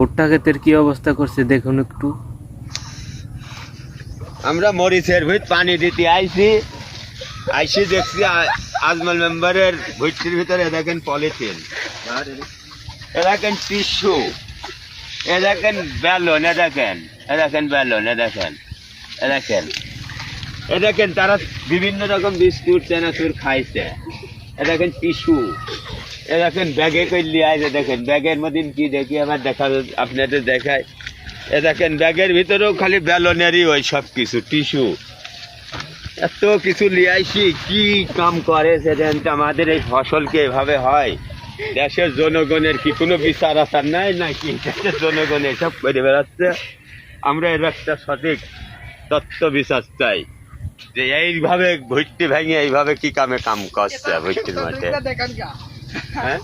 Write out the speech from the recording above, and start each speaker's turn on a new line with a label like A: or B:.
A: ভুট্টা ক্ষেতের কি অবস্থা করছে দেখুন একটু।
B: আমরা মরিচের ভিত পানি দিতে আইসি দেখছি আজমল মেম্বারের ভুট্টির ভিতরে দেখেন পলিথিন, দেখেন টিস্যু, দেখেন ব্যালন, দেখেন ব্যালন, দেখেন তারা বিভিন্ন রকম বিস্কুট চানাচুর খাইছে। দেখেন টিস্যু, দেখেন ব্যাগে করলি আইছে, দেখেন ব্যাগের মধ্যে কি দেখি আমার দেখা আপনাদের দেখায়। দেখেন ব্যাগের ভিতরেও খালি ব্যালনেরই ওই সব কিছু টিস্যু, এত কিছু লিয়াইছি। কি কাম করে সেদিন আমাদের এই ফসলকে এভাবে হয়? দেশের জনগণের কি কোনো বিচার আচার নাই নাকি? দেশের জনগণ এসব করে বেড়াচ্ছে। আমরা এর একটা সঠিক তথ্য বিচার চাই যে এইভাবে ভুট্টি ভেঙে এইভাবে কি কাম করছে ভুট্টির মাঠে। হ্যাঁ